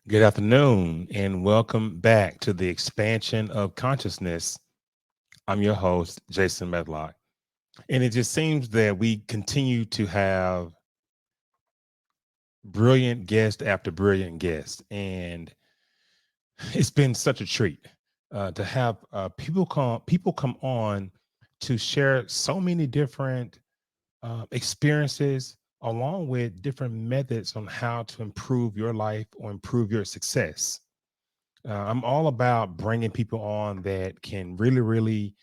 Good afternoon, and welcome back to the expansion of consciousness. I'm your host, Jason Medlock. And it just seems that we continue to have brilliant guest after brilliant guest. And it's been such a treat to have people come on to share so many different experiences along with different methods on how to improve your life or improve your success. I'm all about bringing people on that can really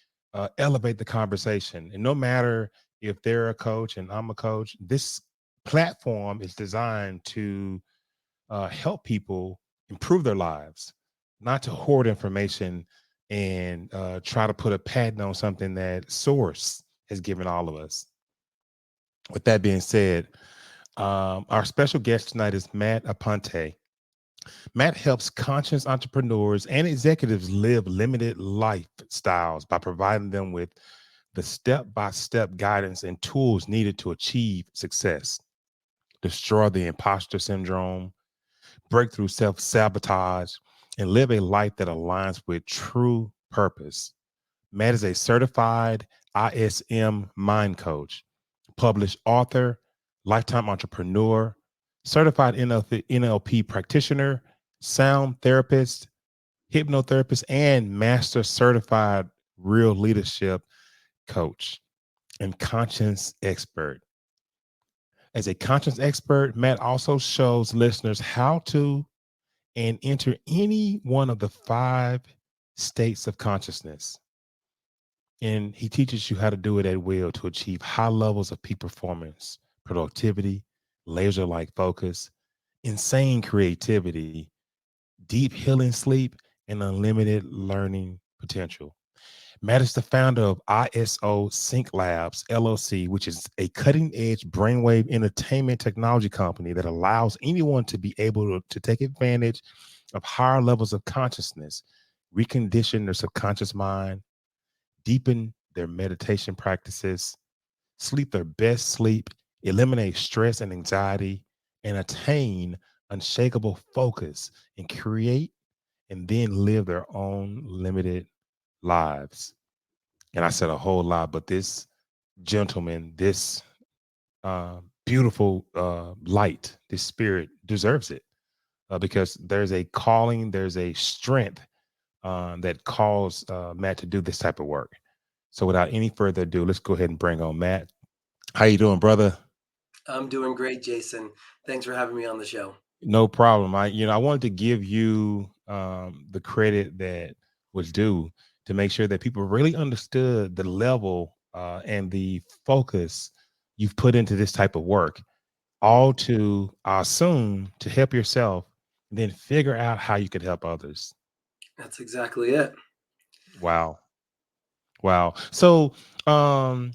elevate the conversation. And no matter if they're a coach and I'm a coach, this platform is designed to help people improve their lives, not to hoard information and try to put a patent on something that source has given all of us. With that being said, our special guest tonight is Matt Aponte. Matt helps conscious entrepreneurs and executives live limited lifestyles by providing them with the step by step guidance and tools needed to achieve success, destroy the imposter syndrome, break through self sabotage, and live a life that aligns with true purpose. Matt is a certified ISM mind coach, published author, lifetime entrepreneur, certified NLP practitioner, sound therapist, hypnotherapist, and master certified real leadership coach and conscience expert. As a conscience expert, Matt also shows listeners how to and enter any one of the five states of consciousness. And he teaches you how to do it at will to achieve high levels of peak performance, productivity, laser like focus, insane creativity, deep healing sleep, and unlimited learning potential. Matt is the founder of ISO Sync Labs LLC, which is a cutting edge brainwave entertainment technology company that allows anyone to be able to take advantage of higher levels of consciousness, recondition their subconscious mind, deepen their meditation practices, sleep their best sleep, eliminate stress and anxiety, and attain unshakable focus and create and then live their own limited lives. And I said a whole lot, but this gentleman, this beautiful light, this spirit deserves it because there's a calling, there's a strength that calls Matt to do this type of work. So without any further ado, let's go ahead and bring on Matt. How you doing, brother? I'm doing great, Jason. Thanks for having me on the show. No problem. I wanted to give you the credit that was due to make sure that people really understood the level and the focus you've put into this type of work, all to I assume to help yourself, and then figure out how you could help others. That's exactly it. Wow, wow. So, um,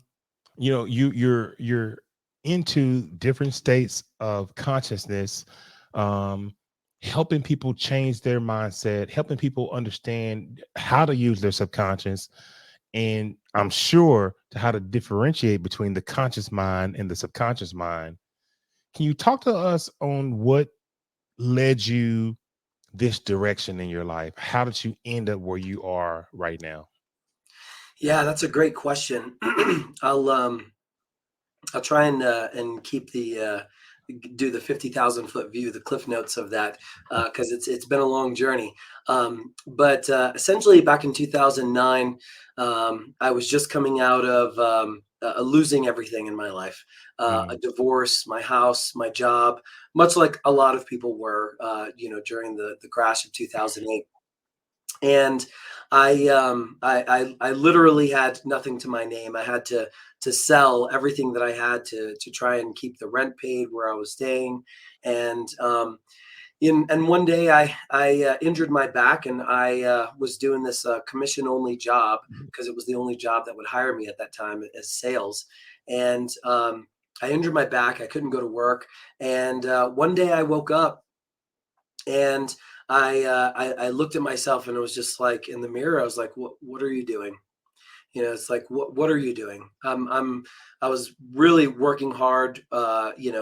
you're into different states of consciousness, um helping people change their mindset, helping people understand how to use their subconscious, and I'm sure to how to differentiate between the conscious mind and the subconscious mind. Can you talk to us on what led you this direction in your life? How did you end up where you are right now? Yeah, that's a great question. I'll try and keep do the 50,000 foot view, the cliff notes of that, because it's been a long journey. But essentially, back in 2009, I was just coming out of losing everything in my life, a Mm, divorce, my house, my job, much like a lot of people were, during the crash of 2008. And I literally had nothing to my name. I had to sell everything that I had to try and keep the rent paid where I was staying. And and one day I injured my back, and I was doing this commission only job because it was the only job that would hire me at that time as sales. And I injured my back. I couldn't go to work. And one day I woke up, and I looked at myself, and it was just like in the mirror. I was like, "What are you doing?" It's like, what are you doing? I was really working hard,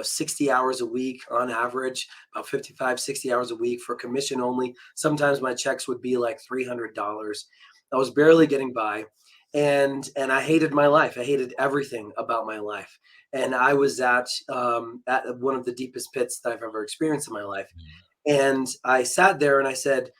60 hours a week on average, about 55, 60 hours a week for commission only. Sometimes my checks would be like $300. I was barely getting by. And I hated my life. I hated everything about my life. And I was at one of the deepest pits that I've ever experienced in my life. And I sat there and I said,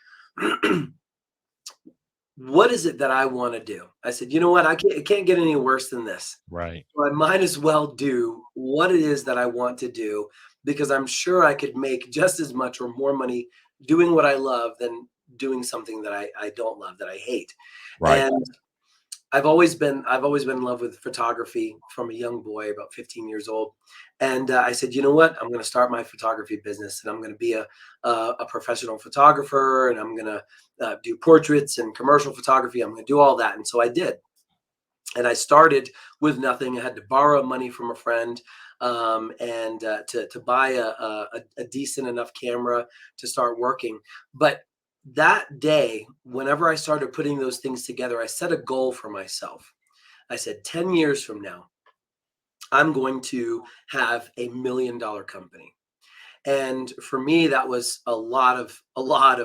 what is it that I want to do? I said, you know what? It can't get any worse than this. Right. So I might as well do what it is that I want to do, because I'm sure I could make just as much or more money doing what I love than doing something that I don't love, that I hate. Right. And I've always been in love with photography from a young boy, about 15 years old. And I said, you know what? I'm going to start my photography business, and I'm going to be a professional photographer, and I'm going to do portraits and commercial photography. I'm going to do all that. And so I did. And I started with nothing. I had to borrow money from a friend, and to buy a decent enough camera to start working. But that day, whenever I started putting those things together, I set a goal for myself. I said, 10 years from now, I'm going to have $1 million company. And for me, that was a lot of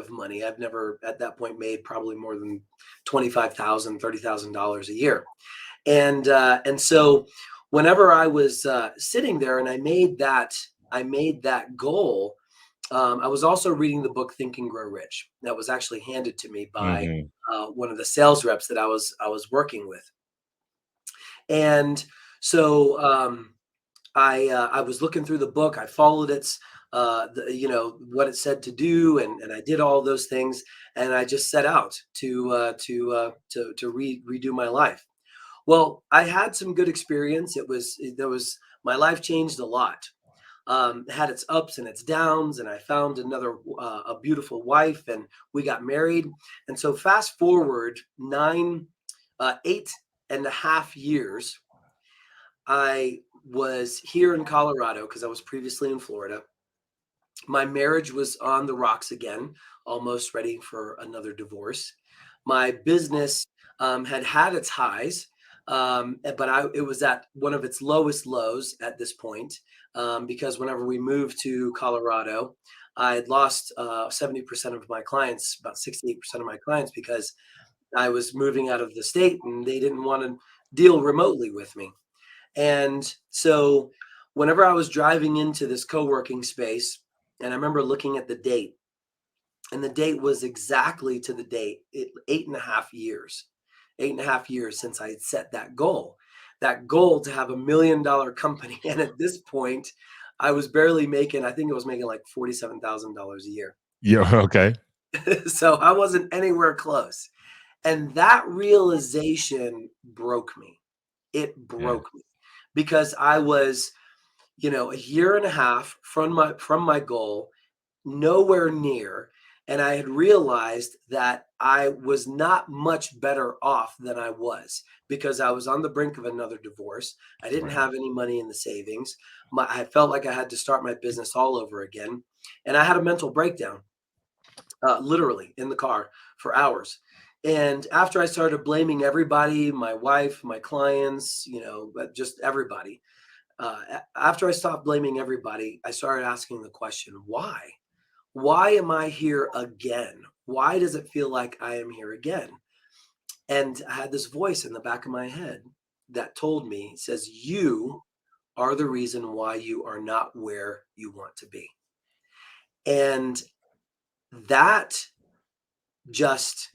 money. I've never at that point made probably more than $25,000, $30,000 a year. And so whenever I was sitting there and I made that goal, I was also reading the book Think and Grow Rich. That was actually handed to me by Hmm. one of the sales reps that I was working with. And so I was looking through the book. I followed what it said to do, and I did all those things. And I just set out to redo my life. Well, I had some good experience. My life changed a lot. Had its ups and its downs, and I found a beautiful wife, and we got married. And so fast forward 8.5 years, I was here in Colorado because I was previously in Florida. My marriage was on the rocks again, almost ready for another divorce. My business had its highs, but it was at one of its lowest lows at this point, because whenever we moved to Colorado, I had lost 70% of my clients, about 68% of my clients, because I was moving out of the state and they didn't want to deal remotely with me. And so whenever I was driving into this co-working space, and I remember looking at the date, and the date was exactly to the date, 8.5 years, 8.5 years since I had set that goal to have $1 million company. And at this point, I think I was making like $47,000 a year. Yeah. Okay. So I wasn't anywhere close. And that realization broke me. It Yeah. broke me because I was, a year and a half from my goal, nowhere near. And I had realized that I was not much better off than I was, because I was on the brink of another divorce. I didn't Right. have any money in the savings. I felt like I had to start my business all over again. And I had a mental breakdown, literally in the car for hours. And after I started blaming everybody, my wife, my clients, but just everybody, after I stopped blaming everybody, I started asking the question, why? Why am I here again? Why does it feel like I am here again? And I had this voice in the back of my head that told me, it says, you are the reason why you are not where you want to be. And that just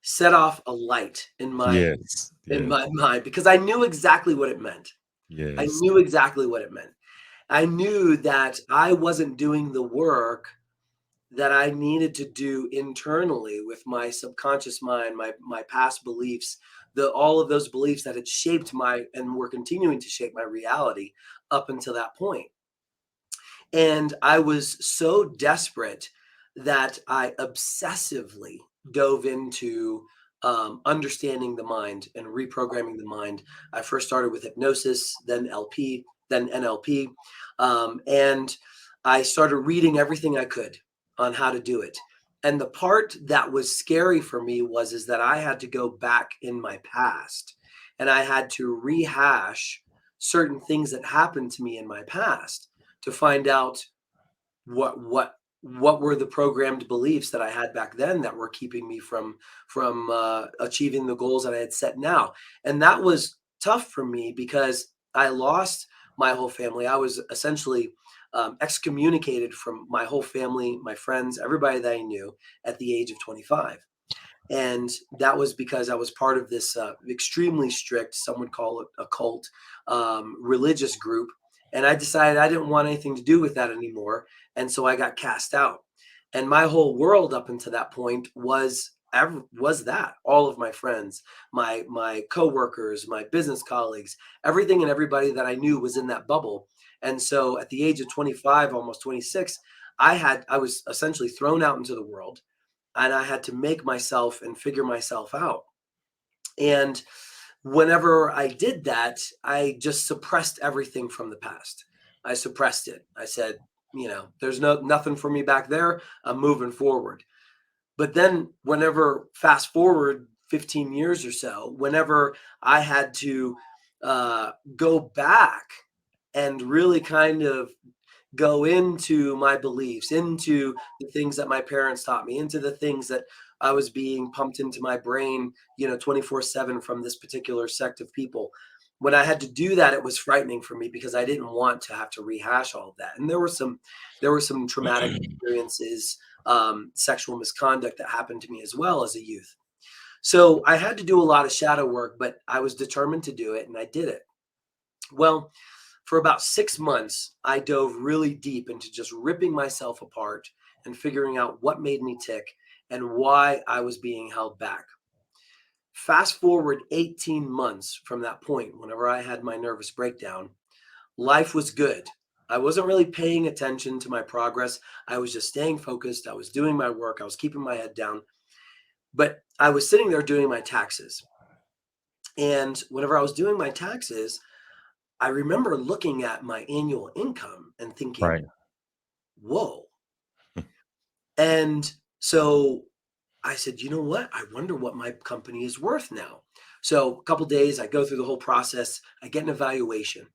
set off a light in my Yes. in Yes. my mind, because I knew exactly what it meant. I Yes. knew exactly what it meant. I knew that I wasn't doing the work that I needed to do internally with my subconscious mind, my past beliefs, all of those beliefs that had shaped and were continuing to shape my reality up until that point. And I was so desperate that I obsessively dove into understanding the mind and reprogramming the mind. I first started with hypnosis, then LP, then NLP, and I started reading everything I could on how to do it. And the part that was scary for me was is that I had to go back in my past and I had to rehash certain things that happened to me in my past to find out what what what were the programmed beliefs that I had back then that were keeping me from achieving the goals that I had set now. And that was tough for me because I lost my whole family. I was essentially excommunicated from my whole family, my friends, everybody that I knew at the age of 25. And that was because I was part of this extremely strict, some would call it a cult, religious group. And I decided I didn't want anything to do with that anymore. And so I got cast out. And my whole world up until that point was that all of my friends, my coworkers, my business colleagues, everything and everybody that I knew was in that bubble. And so at the age of 25, almost 26, I was essentially thrown out into the world, and I had to make myself and figure myself out. And whenever I did that, I just suppressed everything from the past. I suppressed it. I said, there's nothing for me back there. I'm moving forward. But then whenever fast forward 15 years or so, whenever I had to go back and really kind of go into my beliefs, into the things that my parents taught me, into the things that I was being pumped into my brain, 24/7 from this particular sect of people. When I had to do that, it was frightening for me because I didn't want to have to rehash all of that. And there were some traumatic experiences, sexual misconduct that happened to me as well as a youth. So I had to do a lot of shadow work, but I was determined to do it, and I did it. Well, for about 6 months, I dove really deep into just ripping myself apart and figuring out what made me tick and why I was being held back. Fast forward 18 months from that point, whenever I had my nervous breakdown, life was good. I wasn't really paying attention to my progress. I was just staying focused. I was doing my work. I was keeping my head down. But I was sitting there doing my taxes. And whenever I was doing my taxes, I remember looking at my annual income and thinking, Right. whoa. And so I said, you know what? I wonder what my company is worth now. So a couple days, I go through the whole process. I get an evaluation.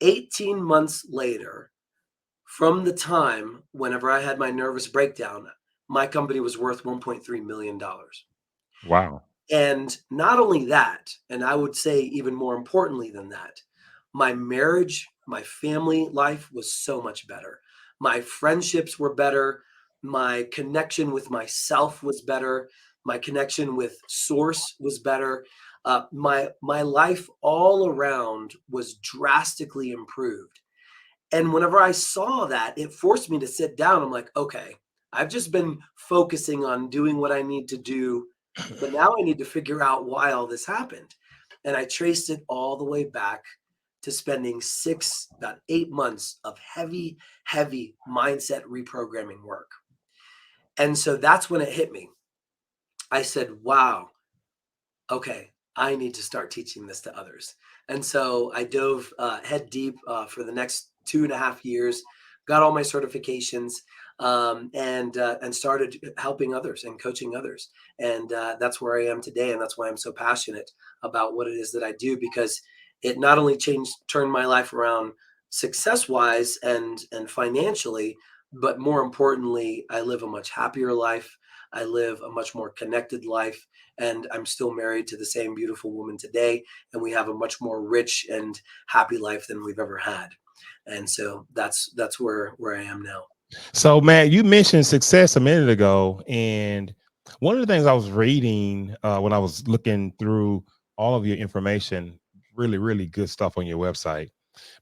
18 months later, from the time whenever I had my nervous breakdown, my company was worth $1.3 million. Wow. And not only that, and I would say even more importantly than that, my marriage, my family life was so much better. My friendships were better. My connection with myself was better. My connection with source was better. My life all around was drastically improved. And whenever I saw that, it forced me to sit down. I'm like, okay, I've just been focusing on doing what I need to do, but now I need to figure out why all this happened. And I traced it all the way back to spending about 8 months of heavy, heavy mindset reprogramming work. And so that's when it hit me. I said, wow, okay, I need to start teaching this to others. And so I dove head deep for the next 2.5 years, got all my certifications, and started helping others and coaching others. And that's where I am today, and that's why I'm so passionate about what it is that I do, because it not only turned my life around success wise and financially, but more importantly, I live a much happier life. I live a much more connected life, and I'm still married to the same beautiful woman today, and we have a much more rich and happy life than we've ever had. And so that's where I am now. So, Matt, you mentioned success a minute ago, and one of the things I was reading when I was looking through all of your information, really, really good stuff on your website.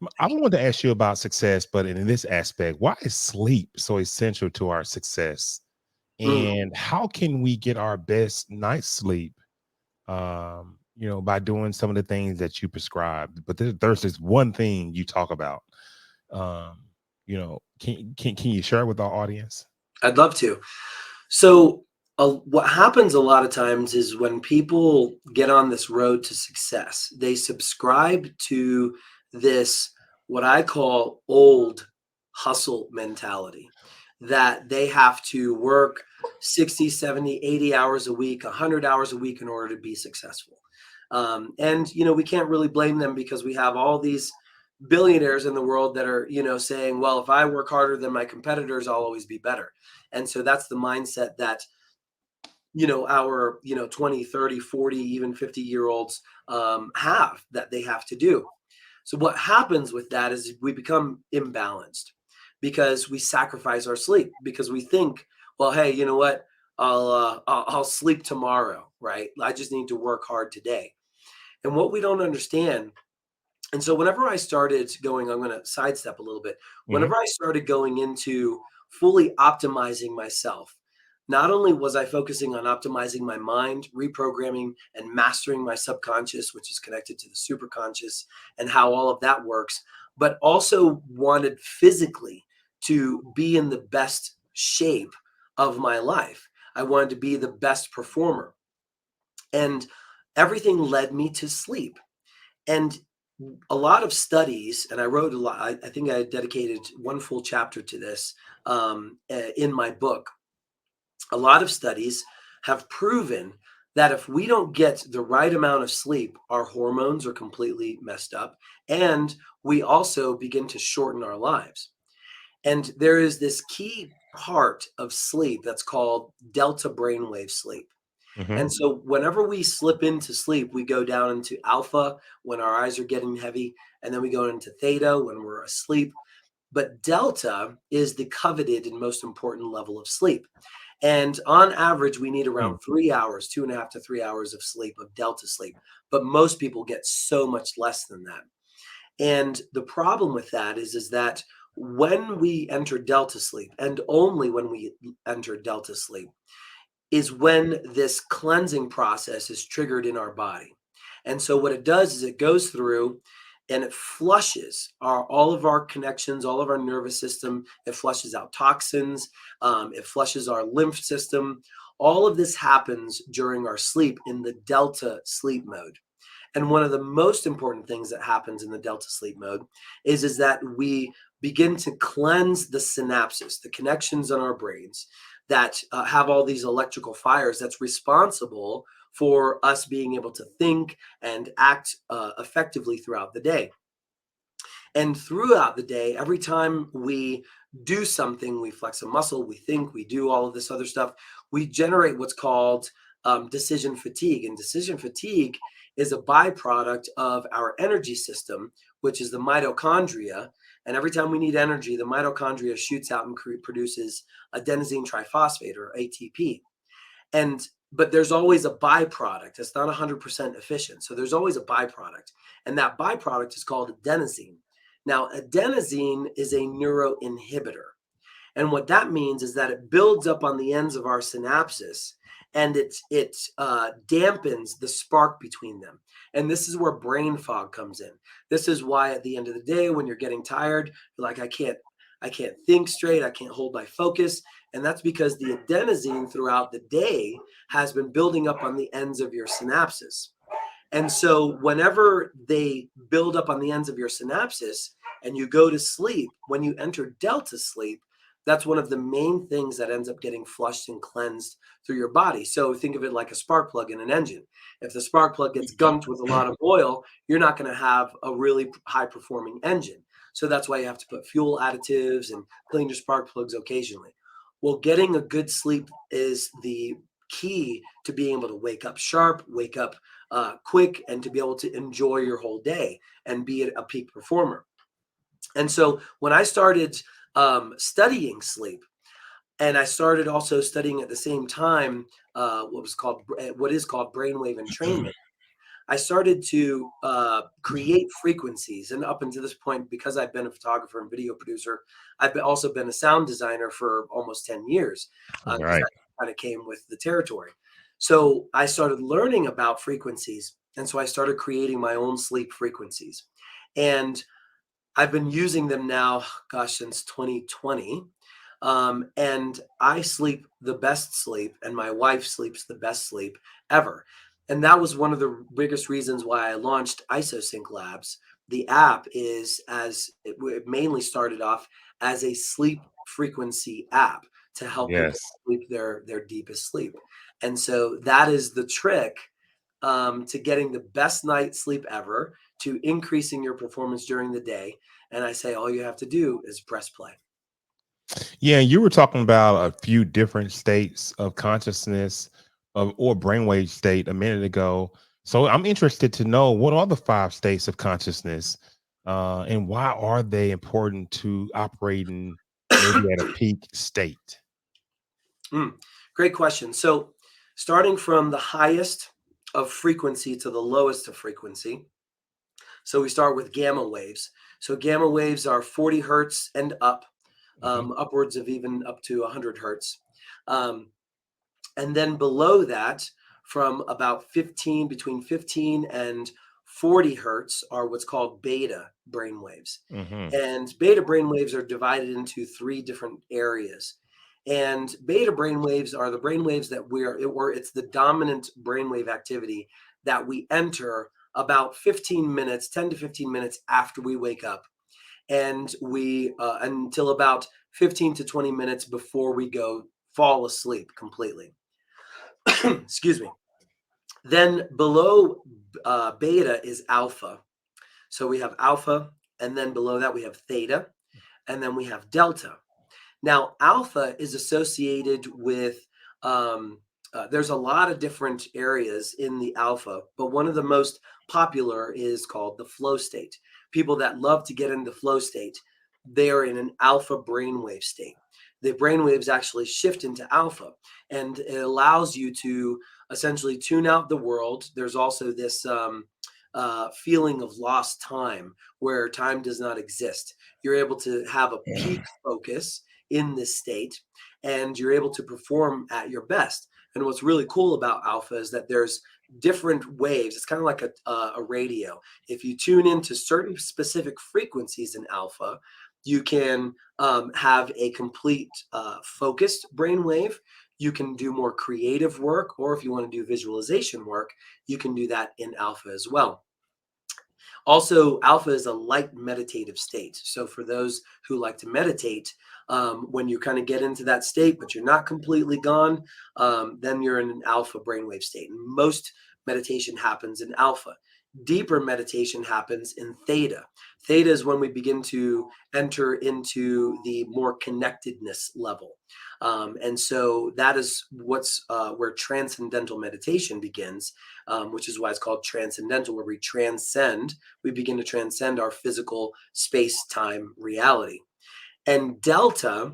I Thank you. wanted to ask you about success, but in this aspect, why is sleep so essential to our success? Mm, And how can we get our best night's sleep? By doing some of the things that you prescribed. But there's this one thing you talk about. Um, can you share with our audience? I'd love to. So, what happens a lot of times is when people get on this road to success, they subscribe to this, what I call old hustle mentality, that they have to work 60, 70, 80 hours a week, 100 hours a week in order to be successful. And, we can't really blame them because we have all these billionaires in the world that are, saying, well, if I work harder than my competitors, I'll always be better. And so that's the mindset that, our, 20, 30, 40, even 50-year olds have, that they have to do. So what happens with that is we become imbalanced because we sacrifice our sleep because we think, well, hey, you know what? I'll sleep tomorrow, right? I just need to work hard today. And what we don't understand, and so whenever I started going, I'm going to sidestep a little bit. Hmm. Whenever I started going into fully optimizing myself, not only was I focusing on optimizing my mind, reprogramming and mastering my subconscious, which is connected to the superconscious and how all of that works, but also wanted physically to be in the best shape of my life. I wanted to be the best performer. And everything led me to sleep. And a lot of studies, and I wrote a lot, I think I dedicated one full chapter to this in my book. A lot of studies have proven that if we don't get the right amount of sleep, our hormones are completely messed up. And we also begin to shorten our lives. And there is this key part of sleep that's called delta brainwave sleep. Hmm. And so whenever we slip into sleep, we go down into alpha when our eyes are getting heavy, and then we go into theta when we're asleep. But delta is the coveted and most important level of sleep. And on average, we need around 3 hours, 2.5 to 3 hours of sleep, of delta sleep. But most people get so much less than that. And the problem with that is that when we enter delta sleep, and only when we enter delta sleep, is when this cleansing process is triggered in our body. And so what it does is it goes through and it flushes all of our connections, all of our nervous system. It flushes out toxins. It flushes our lymph system. All of this happens during our sleep in the delta sleep mode. And one of the most important things that happens in the delta sleep mode is that we begin to cleanse the synapses, the connections in our brains that have all these electrical fires that's responsible for us being able to think and act effectively throughout the day. And throughout the day, every time we do something, we flex a muscle, we think, we do all of this other stuff, we generate what's called decision fatigue. And decision fatigue is a byproduct of our energy system, which is the mitochondria. And every time we need energy, the mitochondria shoots out and produces adenosine triphosphate, or ATP. And but there's always a byproduct. It's not 100% efficient. So there's always a byproduct. And that byproduct is called adenosine. Now, adenosine is a neuroinhibitor. And what that means is that it builds up on the ends of our synapses, and it dampens the spark between them. And this is where brain fog comes in. This is why at the end of the day, when you're getting tired, you're like, I can't think straight. I can't hold my focus. And that's because the adenosine throughout the day has been building up on the ends of your synapses. And so whenever they build up on the ends of your synapses and you go to sleep, when you enter delta sleep, that's one of the main things that ends up getting flushed and cleansed through your body. So think of it like a spark plug in an engine. If the spark plug gets gunked with a lot of oil, you're not going to have a really high performing engine. So that's why you have to put fuel additives and clean your spark plugs occasionally. Well, getting a good sleep is the key to being able to wake up sharp, wake up quick, and to be able to enjoy your whole day and be a peak performer. And so when I started studying sleep, and I started also studying at the same time what is called brainwave entrainment. I started to create frequencies, and up until this point, because I've been a photographer and video producer, also been a sound designer for almost 10 years because Right. that kind of came with the territory. So I started learning about frequencies, and so I started creating my own sleep frequencies, and I've been using them now, gosh, since 2020. And I sleep the best sleep, and my wife sleeps the best sleep ever. And that was one of the biggest reasons why I launched IsoSync Labs. The app is as it mainly started off as a sleep frequency app to help people Yes. sleep their deepest sleep. And so that is the trick to getting the best night's sleep ever, to increasing your performance during the day. And I say, all you have to do is press play. Yeah, you were talking about a few different states of consciousness or brainwave state a minute ago. So I'm interested to know, what are the 5 states of consciousness, and why are they important to operating maybe at a peak state? Great question. So, starting from the highest of frequency to the lowest of frequency. So, we start with gamma waves. So, gamma waves are 40 hertz and up, Mhm. upwards of even up to 100 hertz. Um, and then below that, from about 15, between 15 and 40 hertz, are what's called beta brainwaves. Mhm. And beta brainwaves are divided into 3 different areas. And beta brainwaves are the brainwaves that it's the dominant brainwave activity that we enter about 15 minutes, 10 to 15 minutes after we wake up. And we, until about 15 to 20 minutes before we go fall asleep completely. Excuse me. Then below beta is alpha. So we have alpha, and then below that we have theta, and then we have delta. Now, alpha is associated with, there's a lot of different areas in the alpha, but one of the most popular is called the flow state. People that love to get into flow state, they are in an alpha brainwave state. The brainwaves actually shift into alpha, and it allows you to essentially tune out the world. There's also this feeling of lost time where time does not exist. You're able to have a peak focus in this state, and you're able to perform at your best. And what's really cool about alpha is that there's different waves. It's kind of like a radio. If you tune into certain specific frequencies in alpha, you can have a complete focused brainwave. You can do more creative work, or if you want to do visualization work, you can do that in alpha as well. Also, alpha is a light meditative state. So for those who like to meditate, when you kind of get into that state, but you're not completely gone, then you're in an alpha brainwave state. And most meditation happens in alpha. Deeper meditation happens in theta. Theta is when we begin to enter into the more connectedness level. And so that is what's where transcendental meditation begins, which is why it's called transcendental, where we begin to transcend our physical space-time reality. And delta,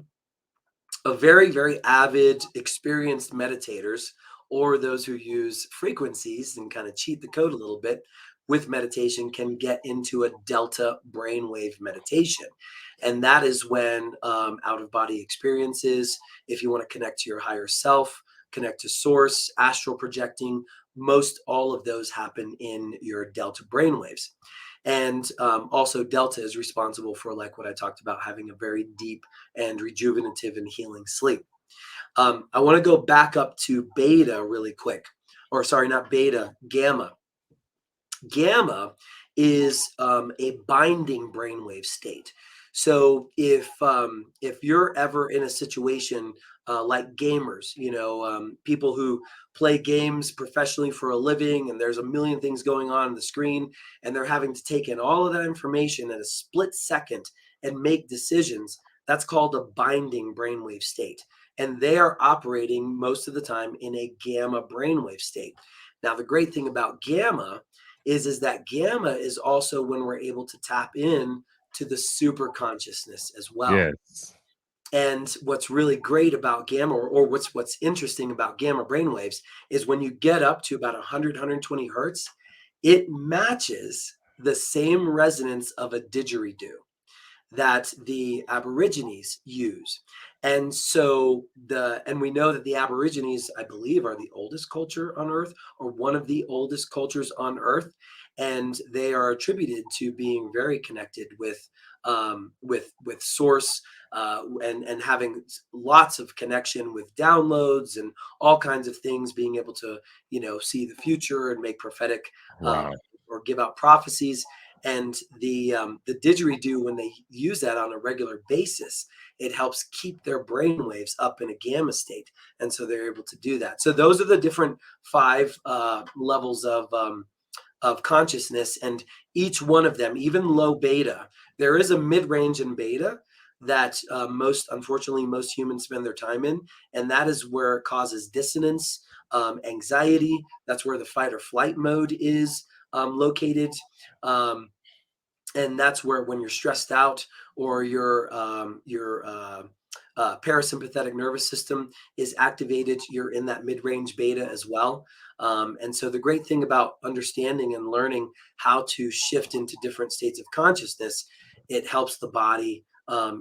a very, very avid, experienced meditators, or those who use frequencies and kind of cheat the code a little bit with meditation, can get into a delta brainwave meditation. And that is when out of body experiences, if you want to connect to your higher self, connect to source, astral projecting, most all of those happen in your delta brainwaves. And also, delta is responsible for, like what I talked about, having a very deep and rejuvenative and healing sleep. I want to go back up to beta really quick, or sorry, not beta, gamma. Gamma is a binding brainwave state. So if you're ever in a situation like gamers, people who play games professionally for a living, and there's a million things going on the screen, and they're having to take in all of that information in a split second and make decisions, that's called a binding brainwave state. And they are operating most of the time in a gamma brainwave state. Now, the great thing about gamma is that gamma is also when we're able to tap in to the super consciousness as well. Yes. And what's really great about gamma, or what's interesting about gamma brainwaves, is when you get up to about 100, 120 hertz, it matches the same resonance of a didgeridoo that the Aborigines use. And so we know that the Aborigines, I believe, are the oldest culture on Earth, or one of the oldest cultures on Earth, and they are attributed to being very connected with source, and having lots of connection with downloads and all kinds of things, being able to see the future and make prophetic, uh, Wow. or give out prophecies. And the didgeridoo, when they use that on a regular basis, it helps keep their brain waves up in a gamma state, and so they're able to do that. So those are the different 5 levels of consciousness, and each one of them, even low beta, there is a mid-range in beta that unfortunately most humans spend their time in, and that is where it causes dissonance, anxiety. That's where the fight or flight mode is located. um, and that's where, when you're stressed out, or your parasympathetic nervous system is activated, you're in that mid-range beta as well. And so the great thing about understanding and learning how to shift into different states of consciousness, it helps the body.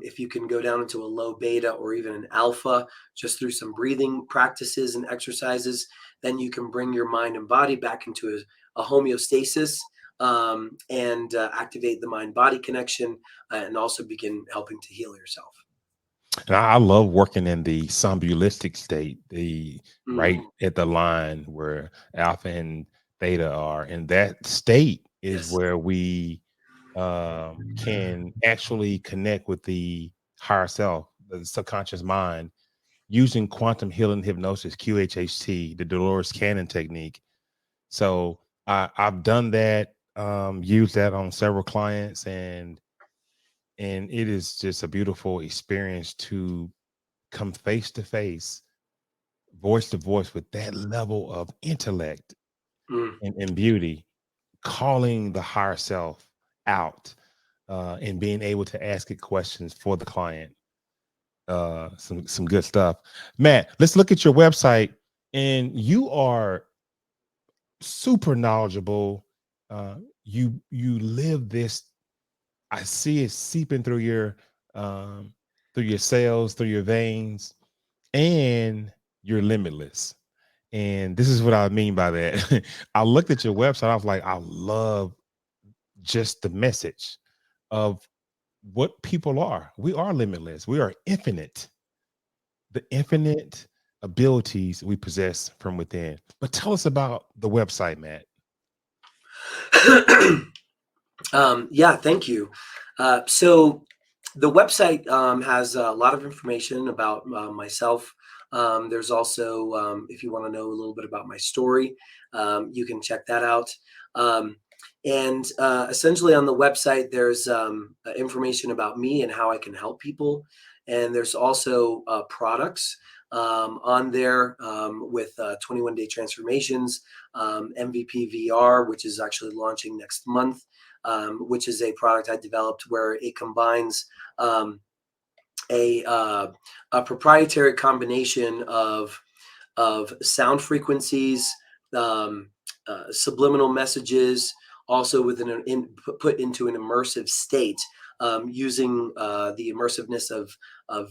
If you can go down into a low beta or even an alpha just through some breathing practices and exercises, then you can bring your mind and body back into a homeostasis, and activate the mind-body connection, and also begin helping to heal yourself. And I love working in the somnambulistic state, the right Mm, at the line where alpha and theta are. And that state is yes. where we can actually connect with the higher self, the subconscious mind, using quantum healing hypnosis, QHHT, the Dolores Cannon technique. So I've done that, used that on several clients, and it is just a beautiful experience to come face to face, voice to voice with that level of intellect Mm. and beauty, calling the higher self out, and being able to ask it questions for the client. Some good stuff. Matt, let's look at your website. And you are super knowledgeable. You live this. I see it seeping through your cells, through your veins, and you're limitless. And this is what I mean by that. I looked at your website. I was like, I love just the message of what people are. We are limitless. We are infinite. The infinite abilities we possess from within. But tell us about the website, Matt. Yeah, thank you. So the website has a lot of information about myself. There's also, if you want to know a little bit about my story, you can check that out. Um, and essentially, on the website, there's information about me and how I can help people. And there's also products on there, with 21-day transformations, MVP VR, which is actually launching next month, which is a product I developed where it combines a, uh, a proprietary combination of sound frequencies, um, subliminal messages, also with put into an immersive state, using the immersiveness of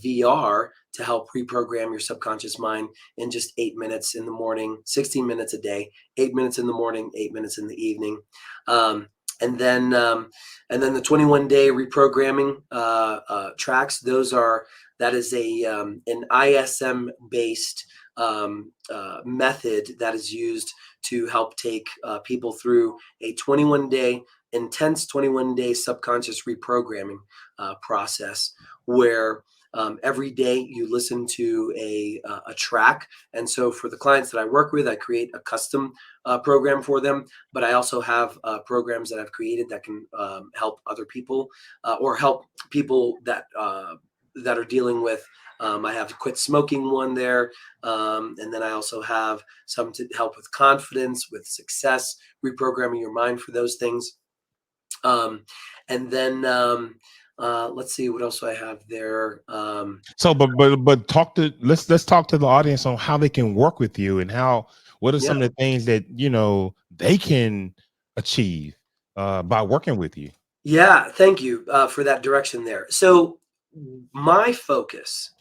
VR to help reprogram your subconscious mind in just 8 minutes in the morning, 16 minutes a day, 8 minutes in the morning, 8 minutes in the evening. Um, and then um, and then the 21-day reprogramming tracks. That is an ISM based method that is used to help take people through a 21-day intense 21-day subconscious reprogramming process, where every day you listen to a track. And so for the clients that I work with, I create a custom program for them, but I also have programs that I've created that can help other people, or help people that are dealing with, I have quit smoking one there. And then I also have some to help with confidence, with success, reprogramming your mind for those things. Um, and then let's see, what else do I have there? So, but let's talk to the audience on how they can work with you, and what are Yeah. some of the things that they can achieve by working with you. Yeah. Thank you for that direction there. So my focus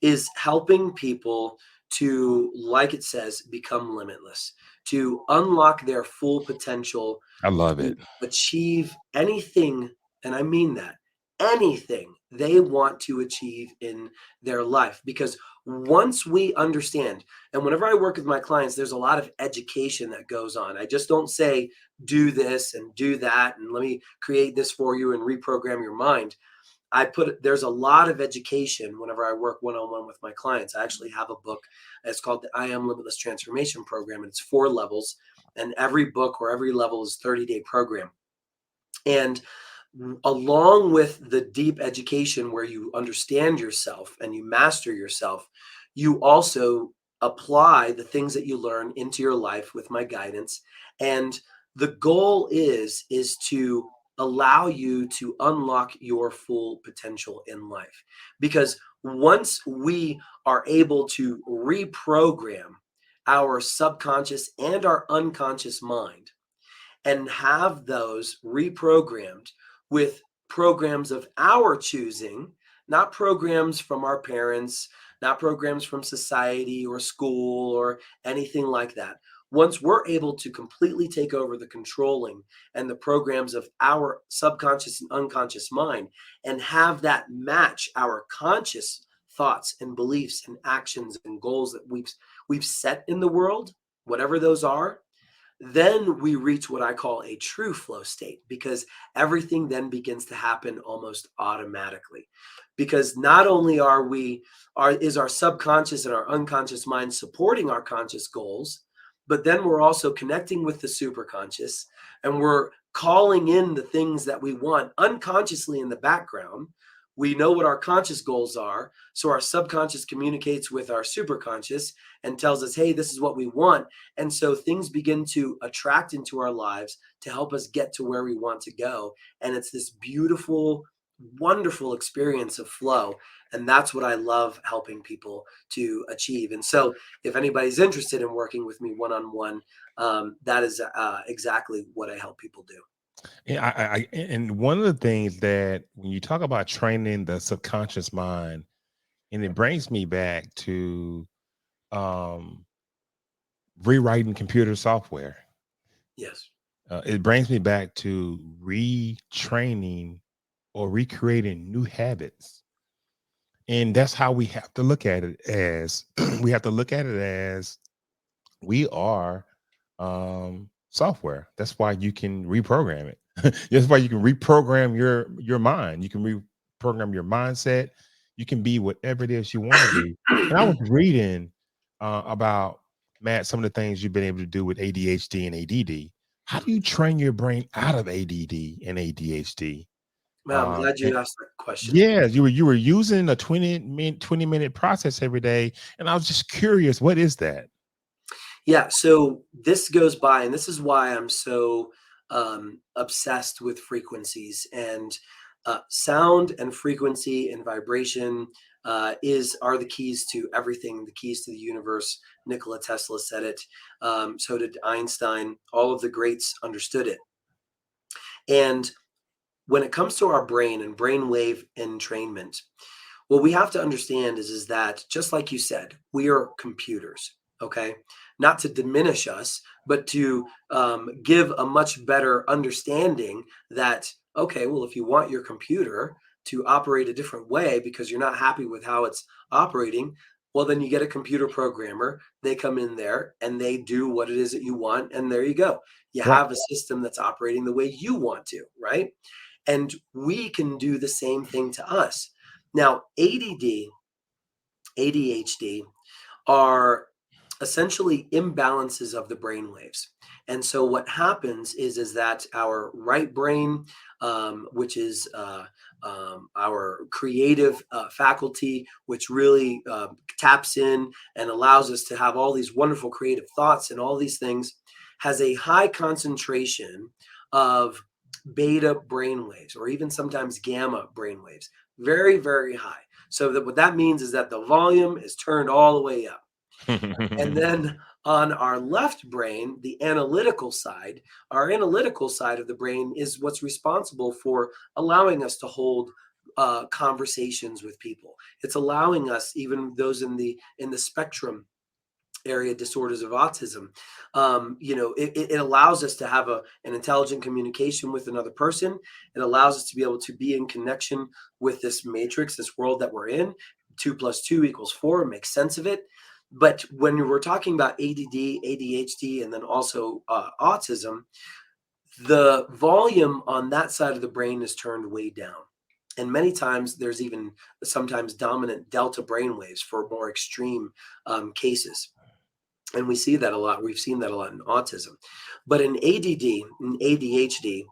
is helping people to, like it says, become limitless, to unlock their full potential, I love to it. achieve anything, and I mean that, anything they want to achieve in their life. Because Once we understand, and whenever I work with my clients, there's a lot of education that goes on. I just don't say, do this and do that, and let me create this for you and reprogram your mind. There's a lot of education whenever I work one-on-one with my clients. I actually have a book. It's called the I Am Limitless Transformation Program, and it's 4 levels. And every book or every level is a 30-day program. And along with the deep education where you understand yourself and you master yourself, you also apply the things that you learn into your life with my guidance. And the goal is to allow you to unlock your full potential in life. Because once we are able to reprogram our subconscious and our unconscious mind, and have those reprogrammed with programs of our choosing, not programs from our parents, not programs from society or school or anything like that. Once we're able to completely take over the controlling and the programs of our subconscious and unconscious mind and have that match our conscious thoughts and beliefs and actions and goals that we've set in the world, whatever those are, then we reach what I call a true flow state, because everything then begins to happen almost automatically. Because not only is our subconscious and our unconscious mind supporting our conscious goals, but then we're also connecting with the superconscious, and we're calling in the things that we want unconsciously in the background. We know what our conscious goals are, so our subconscious communicates with our superconscious and tells us, hey, this is what we want. And so things begin to attract into our lives to help us get to where we want to go. And it's this beautiful, wonderful experience of flow. And that's what I love helping people to achieve. And so if anybody's interested in working with me one-on-one, that is exactly what I help people do. Yeah, and one of the things that when you talk about training the subconscious mind, and it brings me back to um, rewriting computer software. Yes. It brings me back to retraining or recreating new habits, and that's how we have to look at it as we have to look at it as we are software. That's why you can reprogram it. That's why you can reprogram your mind. You can reprogram your mindset. You can be whatever it is you want to be. And I was reading about, Matt, some of the things you've been able to do with ADHD and ADD. How do you train your brain out of ADD and ADHD? Well, I'm glad And you asked that question. yeah, you were using a 20-minute process every day, and I was just curious, what is that? Yeah, so this goes by, and this is why I'm so obsessed with frequencies and sound and frequency and vibration are the keys to everything, the keys to the universe. Nikola Tesla said it. So did Einstein. All of the greats understood it. And when it comes to our brain and brainwave entrainment, what we have to understand is that, just like you said, we are computers. Okay, not to diminish us, but to give a much better understanding that, okay, well, if you want your computer to operate a different way because you're not happy with how it's operating, well, then you get a computer programmer. They come in there and they do what it is that you want, and there you go. You Right. have a system that's operating the way you want to, right? And we can do the same thing to us. Now, ADD, ADHD are essentially imbalances of the brain waves. And so what happens is that our right brain, which is our creative faculty, which really taps in and allows us to have all these wonderful creative thoughts and all these things, has a high concentration of beta brainwaves, or even sometimes gamma brainwaves, very, very high. So that what that means is that the volume is turned all the way up. And then on our left brain, the analytical side, our analytical side of the brain is what's responsible for allowing us to hold conversations with people. It's allowing us, even those in the spectrum area disorders of autism, it allows us to have an intelligent communication with another person. It allows us to be able to be in connection with this matrix, this world that we're in, 2 + 2 = 4, make sense of it. But when we're talking about ADD, ADHD, and then also autism, the volume on that side of the brain is turned way down. And many times there's even sometimes dominant delta brainwaves for more extreme cases. And we see that a lot. We've seen that a lot in autism. But in ADD and ADHD,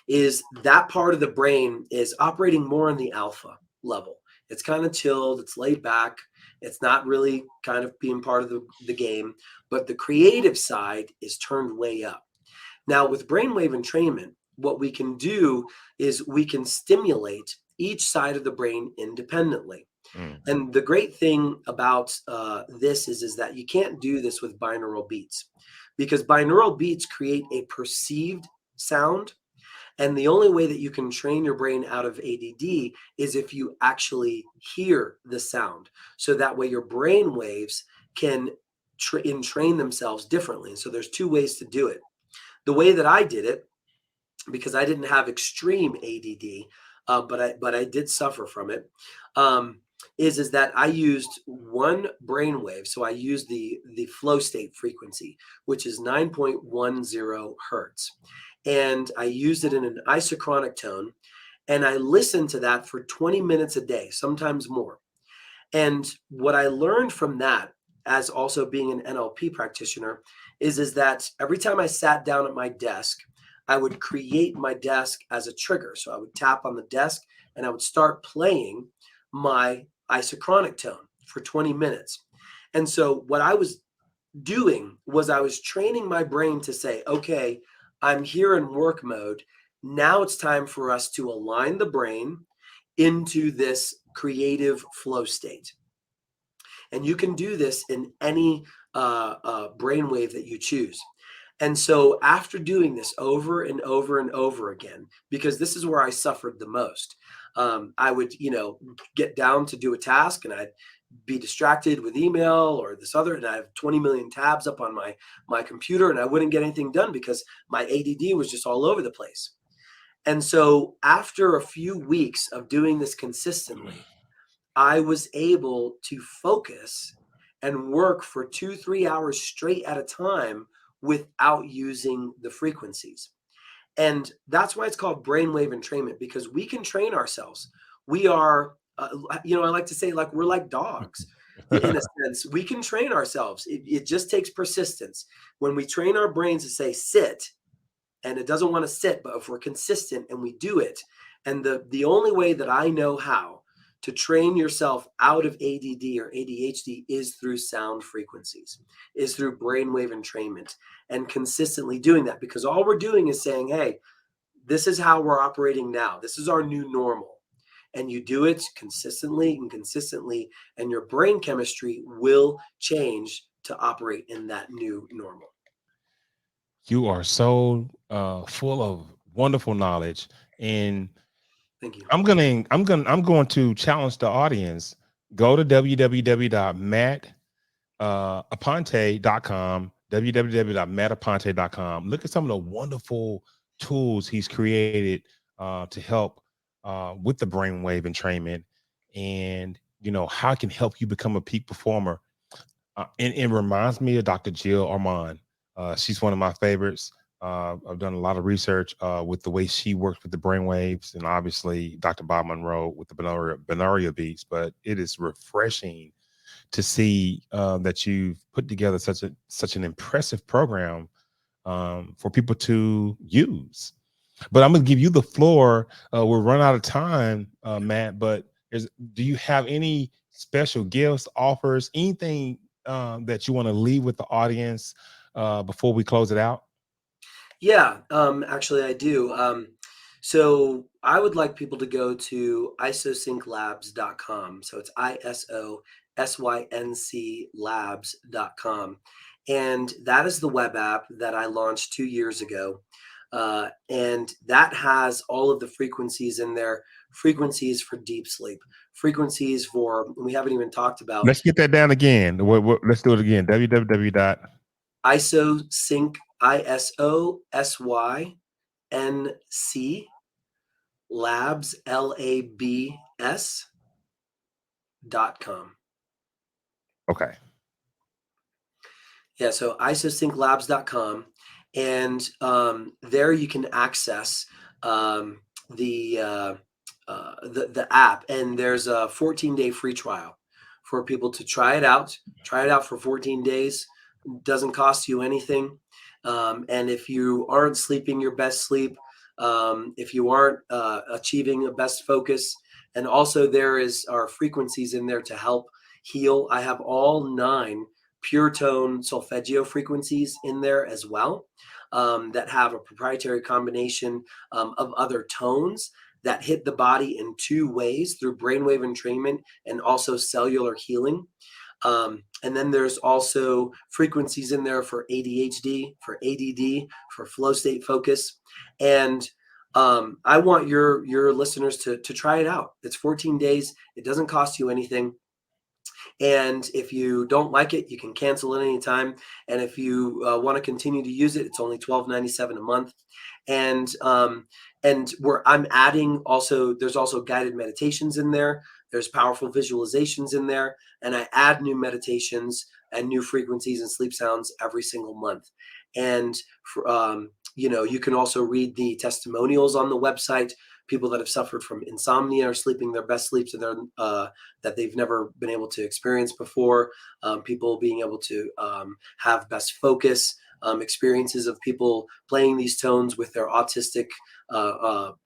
is that part of the brain is operating more on the alpha level. It's kind of chilled, it's laid back, it's not really kind of being part of the game, but the creative side is turned way up. Now, with brainwave entrainment, what we can do is we can stimulate each side of the brain independently. Mm. And the great thing about this is that you can't do this with binaural beats, because binaural beats create a perceived sound. And the only way that you can train your brain out of ADD is if you actually hear the sound. So that way your brain waves can entrain themselves differently. And so there's two ways to do it. The way that I did it, because I didn't have extreme ADD, but I did suffer from it. Is that I used one brainwave. So I used the flow state frequency, which is 9.10 hertz, and I used it in an isochronic tone, and I listened to that for 20 minutes a day, sometimes more. And what I learned from that, as also being an NLP practitioner, is that every time I sat down at my desk, I would create my desk as a trigger. So I would tap on the desk and I would start playing my isochronic tone for 20 minutes. And so what I was doing was I was training my brain to say, okay, I'm here in work mode. Now it's time for us to align the brain into this creative flow state. And you can do this in any brainwave that you choose. And so after doing this over and over and over again, because this is where I suffered the most, I would, get down to do a task and I'd be distracted with email or this other, and I have 20 million tabs up on my computer, and I wouldn't get anything done because my ADD was just all over the place. And so after a few weeks of doing this consistently, I was able to focus and work for 2, 3 hours straight at a time without using the frequencies. And that's why it's called brainwave entrainment, because we can train ourselves. We are, I like to say, like, we're like dogs in a sense. We can train ourselves. It just takes persistence. When we train our brains to say sit, and it doesn't want to sit, but if we're consistent and we do it, and the only way that I know how to train yourself out of ADD or ADHD is through sound frequencies, is through brainwave entrainment, and consistently doing that, because all we're doing is saying, hey, this is how we're operating now. This is our new normal. And you do it consistently and consistently, and your brain chemistry will change to operate in that new normal. You are so full of wonderful knowledge, and Thank you. I'm going to challenge the audience. Go to www.aponte.com, www.mattaponte.com. Look at some of the wonderful tools he's created to help with the brainwave entrainment, and how it can help you become a peak performer. And it reminds me of Dr. Jill Armand. She's one of my favorites. I've done a lot of research with the way she works with the brainwaves, and obviously Dr. Bob Monroe with the binaural beats. But it is refreshing to see that you've put together such an impressive program for people to use. But I'm gonna give you the floor. We'll run out of time, Matt. But do you have any special gifts, offers, anything that you want to leave with the audience before we close it out? Yeah, actually, I do. So I would like people to go to isosynclabs.com. So it's ISOSYNC labs.com. And that is the web app that I launched 2 years ago. And that has all of the frequencies in there, frequencies for deep sleep, frequencies for, we haven't even talked about Let's get that down again. Let's do it again. www. ISOSync, ISOSYNC labs, LABS Okay. Yeah, so isosynclabs.com, and there you can access the the app, and there's a 14-day free trial for people to try it out. Try it out for 14 days. Doesn't cost you anything. And if you aren't sleeping your best sleep, if you aren't achieving a best focus, and also there are frequencies in there to help heal. I have all 9 pure tone solfeggio frequencies in there as well, that have a proprietary combination of other tones that hit the body in 2 ways, through brainwave entrainment and also cellular healing. And then there's also frequencies in there for ADHD, for ADD, for flow state focus. And I want your listeners to try it out. It's 14 days. It doesn't cost you anything. And if you don't like it, you can cancel it anytime. And if you want to continue to use it, it's only $12.97 a month. And where I'm adding also, there's also guided meditations in there. There's powerful visualizations in there, and I add new meditations and new frequencies and sleep sounds every single month. And you can also read the testimonials on the website. People that have suffered from insomnia or sleeping their best sleeps that they've never been able to experience before. People being able to have best focus. Experiences of people playing these tones with their autistic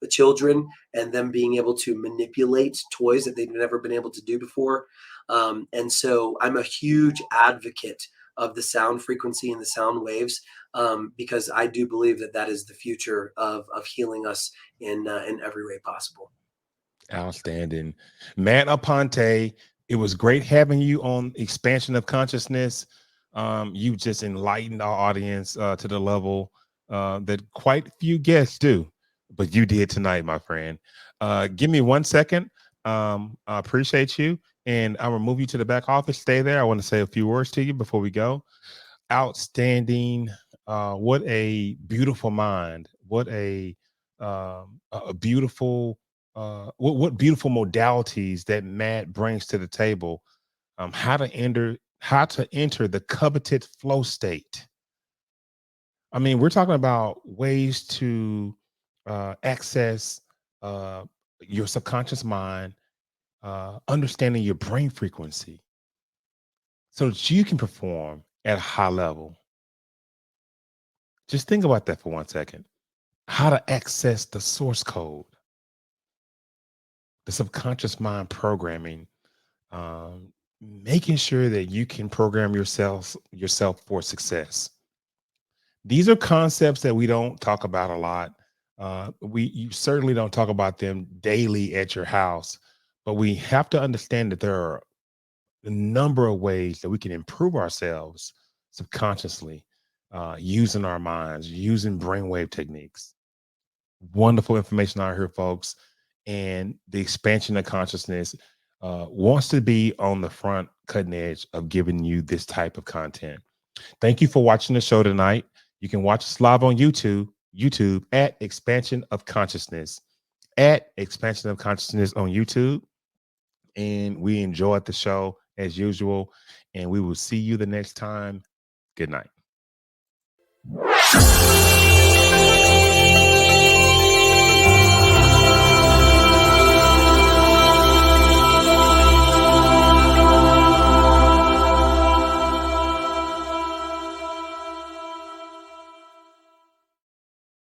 children, and them being able to manipulate toys that they've never been able to do before. And so I'm a huge advocate of the sound frequency and the sound waves, because I do believe that is the future of healing us in every way possible. Outstanding. Matt Aponte, it was great having you on Expansion of Consciousness. You just enlightened our audience to the level that quite few guests do, but you did tonight, my friend. Give me 1 second. I appreciate you, and I'll move you to the back office. Stay there. I want to say a few words to you before we go. Outstanding. What a beautiful mind. What a beautiful what beautiful modalities that Matt brings to the table. How to enter the coveted flow state. I mean, we're talking about ways to access your subconscious mind, understanding your brain frequency, so that you can perform at a high level. Just think about that for 1 second. How to access the source code, the subconscious mind programming, making sure that you can program yourself for success. These are concepts that we don't talk about a lot. You certainly don't talk about them daily at your house, but we have to understand that there are a number of ways that we can improve ourselves subconsciously, using our minds, using brainwave techniques. Wonderful information out here, folks. And the expansion of consciousness wants to be on the front cutting edge of giving you this type of content. Thank you for watching the show tonight. You can watch us live on YouTube at Expansion of Consciousness, at Expansion of Consciousness on YouTube. And we enjoyed the show as usual. And we will see you the next time. Good night.